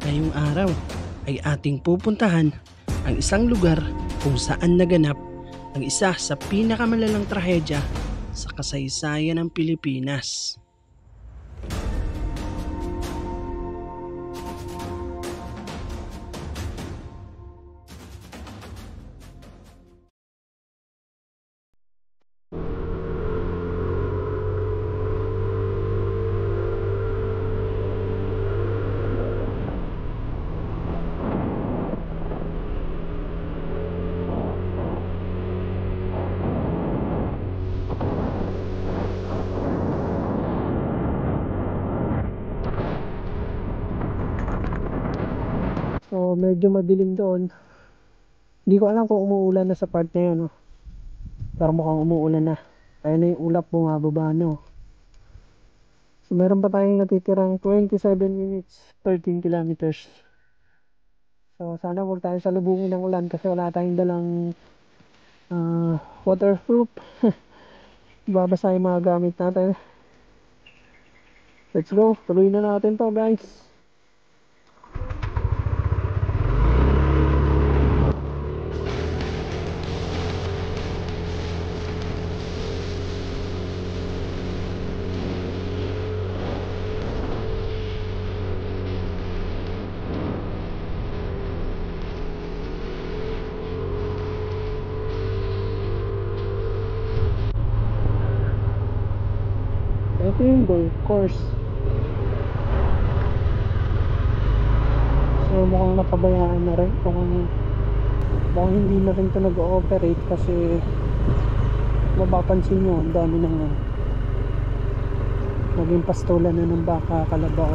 Ngayong araw ay ating pupuntahan ang isang lugar kung saan naganap ang isa sa pinakamalalang trahedya sa kasaysayan ng Pilipinas. So medyo madilim doon. Hindi ko alam kung umuulan na sa part na yun, no? Pero mukhang umuulan na. Ayun na yung ulap bumababa, no? So meron pa tayong natitirang 27 minutes 13 kilometers. So sana huwag tayo salubungin ng ulan kasi wala tayong dalang waterproof. Babasa yung mga gamit natin. Let's go, tuloy na natin to, guys. Ito yung golf course. So mukhang napabayaan na rin. Mukhang hindi na rin ito nag-ooperate kasi mapapansin nyo ang dami ng naging pastulan na ng baka, kalabaw.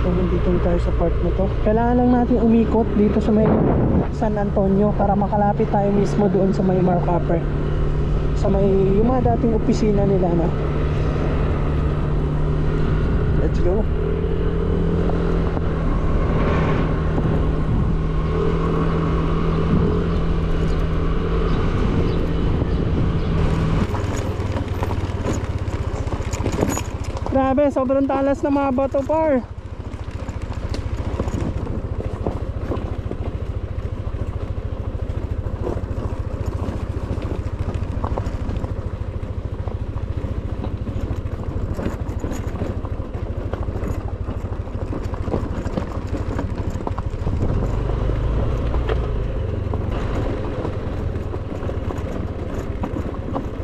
So nandito tayo sa part na to. Kailangan lang natin umikot dito sa may San Antonio para makalapit tayo mismo doon sa may Mark-Upper, sa may yung mga dating opisina nila, no? Let's go. Grabe, sobrang talas ng mga bato, par.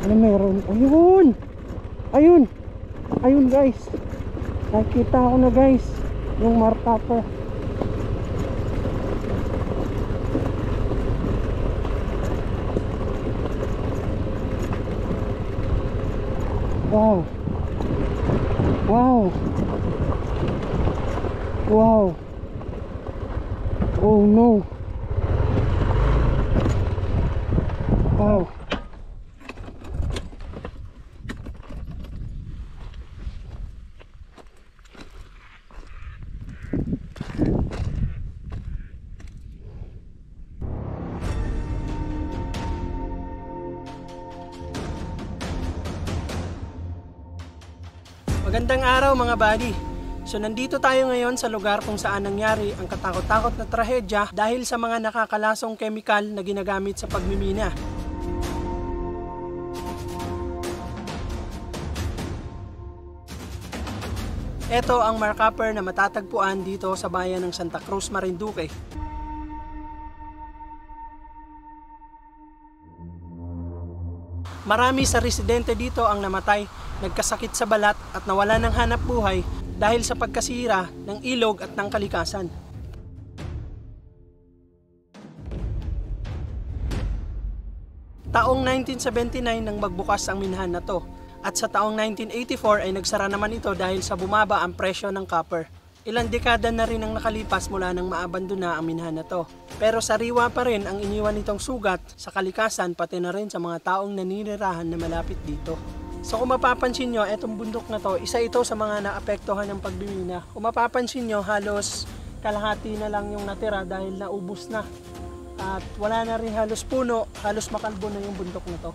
Ano meron? Ayun! Ayun! Ayun, guys! Nakikita ko na, guys, yung Mark-Upper. Wow! Wow! Wow! Oh no! Wow! Magandang araw, mga buddy. So nandito tayo ngayon sa lugar kung saan nangyari ang katakot-takot na trahedya dahil sa mga nakakalasong kemikal na ginagamit sa pagmimina. Ito ang Mark-Upper na matatagpuan dito sa bayan ng Santa Cruz, Marinduque. Marami sa residente dito ang namatay, nagkasakit sa balat at nawala ng hanap buhay dahil sa pagkasira ng ilog at ng kalikasan. Taong 1979 nang magbukas ang minahan na to at sa taong 1984 ay nagsara naman ito dahil sa bumaba ang presyo ng copper. Ilang dekada na rin ang nakalipas mula nang maabandona ang minahan na to. Pero sariwa pa rin ang iniwan nitong sugat sa kalikasan pati na rin sa mga taong naninirahan na malapit dito. So kung mapapansin nyo, etong bundok na to, isa ito sa mga naapektuhan ng pagbimina. Kung mapapansin nyo, halos kalahati na lang yung natira dahil naubos na. At wala na rin halos puno, halos makalbo na yung bundok na to.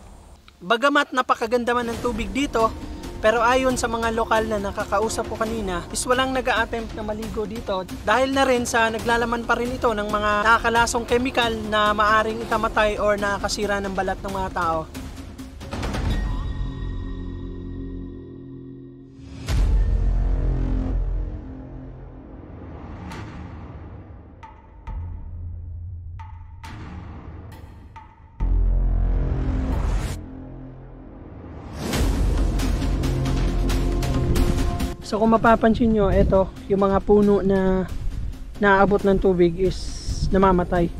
Bagamat napakaganda man ng tubig dito, Pero ayon sa mga lokal na nakakausap ko kanina, is walang nag-a-attempt na maligo dito dahil na rin sa naglalaman pa rin ito ng mga nakakalasong chemical na maaring ikamatay or nakakasira ng balat ng mga tao. So kung mapapansin nyo, ito, yung mga puno na naaabot ng tubig is namamatay.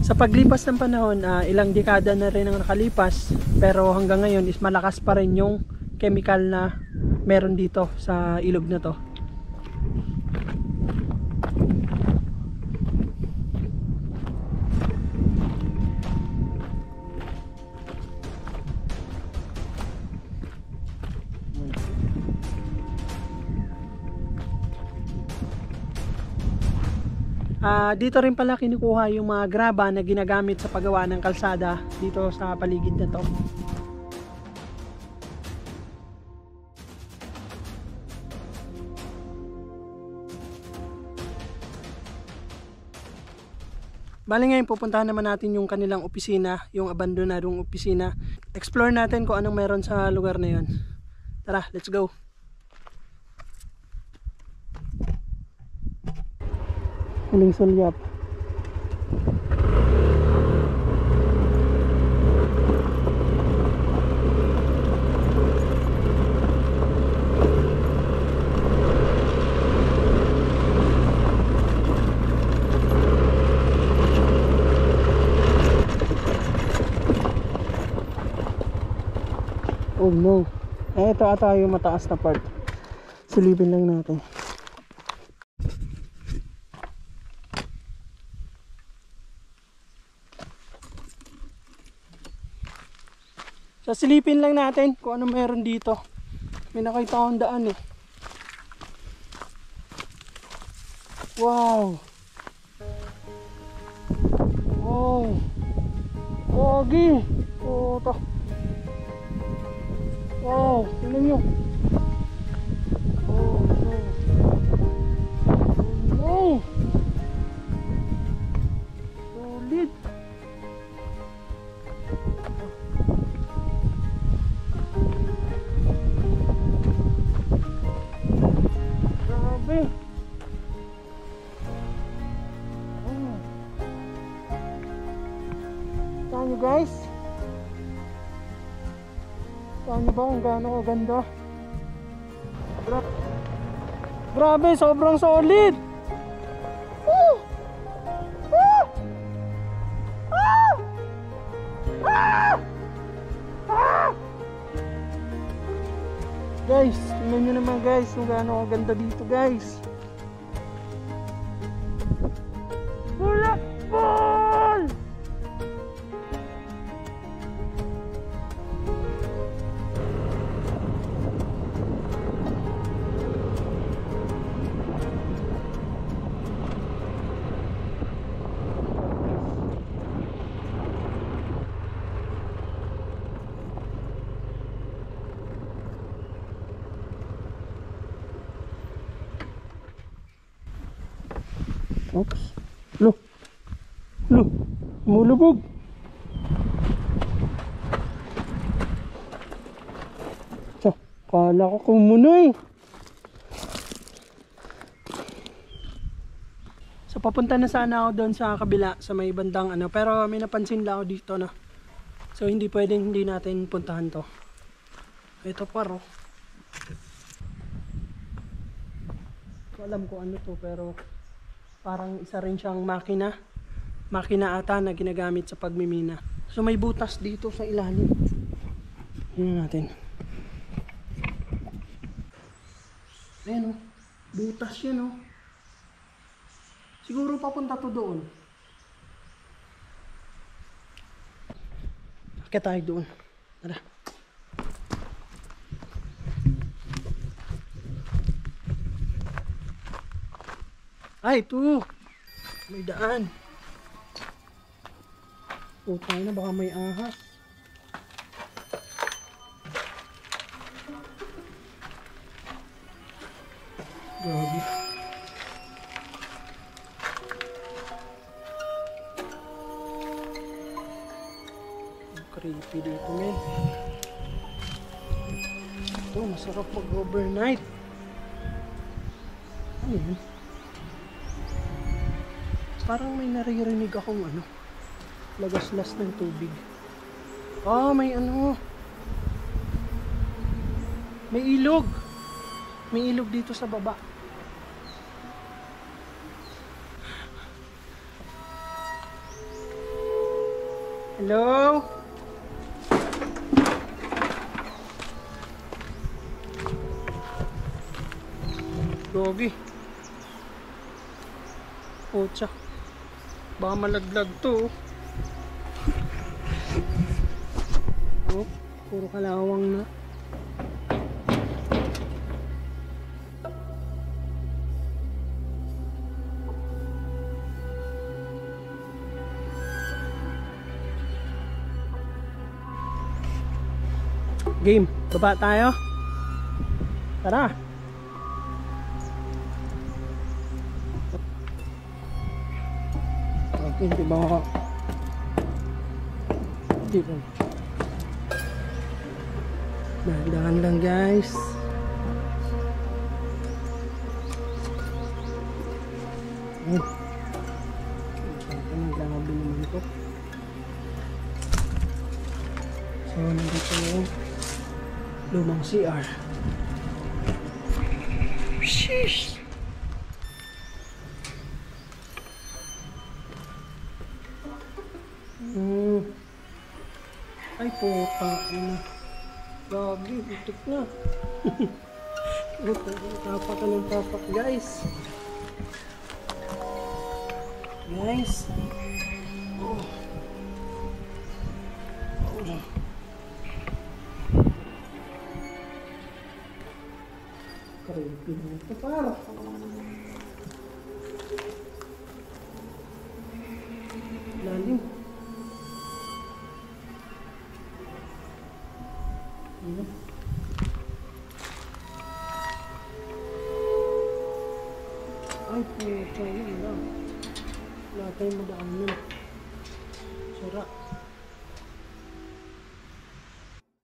Sa paglipas ng panahon, ilang dekada na rin ang nakalipas, pero hanggang ngayon is malakas pa rin yung chemical na meron dito sa ilog na to. Dito rin pala kinukuha yung mga graba na ginagamit sa paggawa ng kalsada dito sa paligid na to. Bali ngayon pupuntahan naman natin yung kanilang opisina, yung abandonadong opisina. Explore natin kung anong meron sa lugar na yun. Tara, let's go! Huling sulyap. Oh no. Ito ata yung mataas na part. Silipin lang natin. So silipin lang natin kung ano meron dito. May nakita akong daan eh. Wow. Wow. Pogi. Puto. Wow. Tingnan nyo. Oh no. Oh no. Solid. Saan nyo guys? Saan nyo ba kung gaano kaganda? Grabe, sobrang solid! Woo! Woo! Ah! Ah! Ah! Guys, tingnan nyo naman guys kung gaano kaganda dito guys. Bulakbol! Oops. Lo. Lo. Mulubog. So, kala ko kumunoy. So, papunta na sana ako doon sa kabila, sa may bandang ano. Pero may napansin lang ako dito na. So, hindi pwedeng hindi natin puntahan to. Ito paro. Ko alam ko ano to, pero parang isa rin siyang makina ata na ginagamit sa pagmimina. So may butas dito sa ilalim. Tingnan natin. Ayan o, butas yan o. Siguro papunta to doon. Kaya tayo doon. Tara. Ay, ito. May daan. Tayo na, baka may ahas. Grabe. Creepy dito, men. Ito, masarap mag-overnight. Ano yun? Parang may naririnig akong ano, lagaslas ng tubig. Oh, may ano. May ilog. May ilog dito sa baba. Hello? Gogi. Otsa. Baka malaglag to. Oh, puro kalawang na. Game, baba tayo. Tara. Okay, di ba? Di ba? Dahan-dahan lang, guys. Ayan. Naglabi naman ito. So, nandito yung lumang CR. Sheesh! Ay, puta. Gagi, butik na. Tapak ka ng tapak, guys. Guys. Oh. Oh. Creepy na ito, para. Lalim. Ay, puta, yun lang. Wala tayong madaanan. Sara.